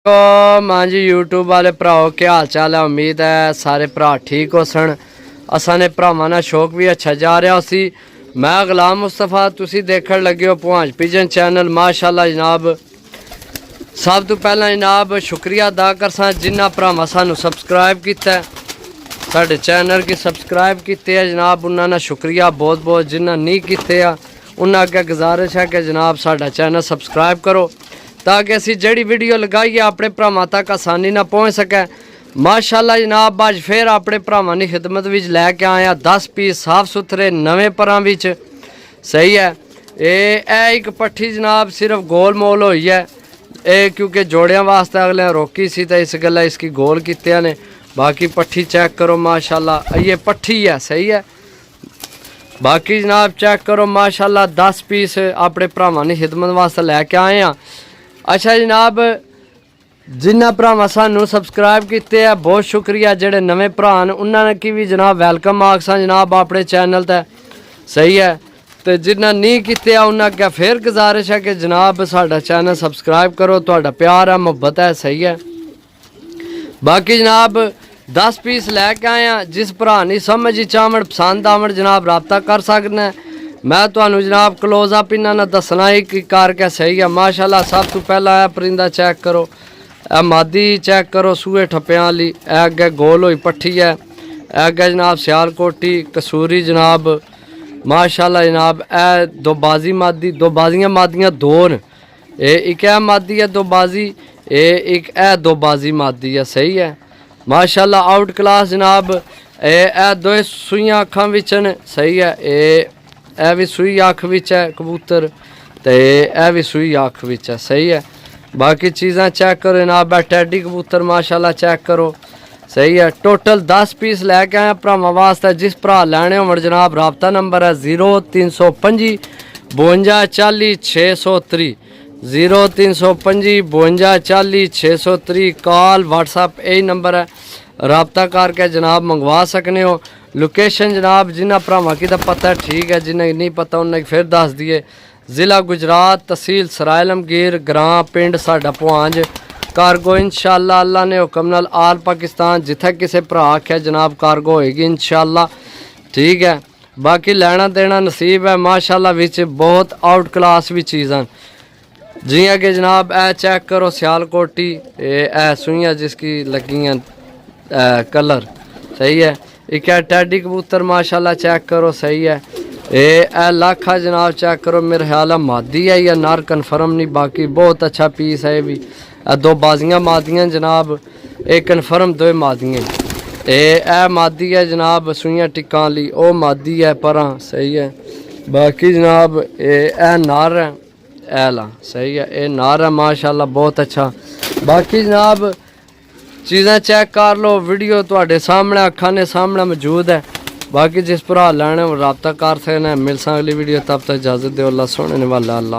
मां जी यूट्यूब वाले भराओ क्या हाल चाल है। उम्मीद है सारे भरा ठीक हो सन। असाने भरावां दा शौक भी अच्छा जा रहा उसी। मैं गुलाम मुस्तफा, तुसी देखण लगे हो भुआंज पिजन चैनल। माशाअल्लाह जनाब, सब तो पहला जनाब शुक्रिया अदा करसा जिन्ना भरावां सानू सबसक्राइब किया, साढ़े चैनल की सबसक्राइब किते है जनाब, उन्होंने शुक्रिया बहुत बहुत। जिन्ना नहीं किते उन्हें अगे गुजारिश है कि जनाब साढ़ा चैनल सबसक्राइब करो ताकि असी जड़ी वीडियो लगाइए अपने भरावां तक आसानी ना पहुँच सके। माशाअल्लाह जनाब अज फिर अपने भरावां की खिदमत विच लैके आया 10 पीस साफ सुथरे नवे परां विच। सही है, ये एक पट्ठी जनाब सिर्फ गोल मोल हुई है क्योंकि जोड़ियां वास्ते अगले रोकी सी तो इस गल्ला इसकी गोल कित्तियां ने। बाकी पट्ठी चेक करो माशाअल्लाह, ये पट्ठी है। सही है, बाकी जनाब चेक करो माशाअल्लाह 10 पीस अपने भरावां की खिदमत वास्ते लैके आए हैं। अच्छा जनाब, जिन्ना भरावां सानू सबसक्राइब किते है बहुत शुक्रिया। जेडे नवे भरा न उन्होंने की भी जनाब वेलकम आखसा जनाब अपने चैनल ते। सही है, तो जिन्ना नहीं किते उन्हें अगे फिर गुजारिश है कि जनाब साडा चैनल सबसक्राइब करो। तुहाडा प्यार है, मुहब्बत है। सही है, बाकी जनाब 10 पीस लैके आए हैं। जिस भरा नहीं समझ चावण पसंद आवण जनाब रबता कर सकना। मैं तुहानू जनाब क्लोज अप इन्होंने दसना एक करके। सही है, माशाअल्लाह सब तो पहला है परिंदा चेक करो, मादी चेक करो सूए ठप्पियां वाली। अगे गोल हुई पट्ठी है, अगे जनाब सियालकोटी कसूरी जनाब। माशाअल्लाह जनाब ए दो बाजी मादी, दो बाजियां मादियां दो न। एक है मादी है दो बाजी, एक है दो बाजी मादी है। सही है, माशाअल्लाह आउट क्लास जनाब। ए दो सूइयां अखां विच न। सही है, ए भी सूई अख विच है कबूतर, तो यह भी सूई अख विच है। सही है, बाकी चीज़ां चेक करो जनाब। टैडी कबूतर माशाअल्लाह चेक करो। सही है, टोटल 10 पीस लैके आए भरावां वास्ते। जिस भरा लैने होण जनाब राबता नंबर है 0325 52 40 603, 0325 52 40 603। कॉल व्हाट्सअप यही नंबर है, राबता करके जनाब मंगवा सकने हो। लोकेशन जनाब जिन्हें भरावां की तो पता है ठीक है, जिन्हें नहीं पता उन्हें फिर दस दिए। ज़िला गुजरात, तहसील सरायलमगीर, ग्रां पिंड साडा भुआंज। कारगो इंशाअल्लाह अल्लाह ने हुक्म नाल आल पाकिस्तान जिथे किसी भरा आख्या जनाब कारगो होएगी इंशाअल्लाह। ठीक है, बाकी लेना देना नसीब है। माशाअल्लाह विच बहुत आउट क्लास भी चीज़ां जियां कि जनाब ए चेक करो सियालकोटी, ए सुइयां जिसकी लगियां कलर। सही है, एक है टैडी कबूतर माशाअल्लाह चेक करो। सही है, ए लाखा जनाब चेक करो। मेरे ख्याल है मादी है या नार कन्फर्म नहीं, बाकी बहुत अच्छा पीस है। ये भी दो बाजियां मादियां जनाब, एक कन्फर्म दो मादियां। ए मादी है जनाब सुइयां टिक्कां ली, ओ मादी है परां। सही है, बाकी जनाब ए नार है एला। सही है, ये नार है माशाअल्लाह बहुत अच्छा। बाकी जनाब चीज़ें चेक कर लो, वीडियो तुहाडे सामने अखां ने सामने मौजूद है। बाकी जिस भरा लैने रबता कर सकते हैं। मिलसा अगली वीडियो, तब तक इजाज़त दो। अल्लाह सोने वाला अल्लाह।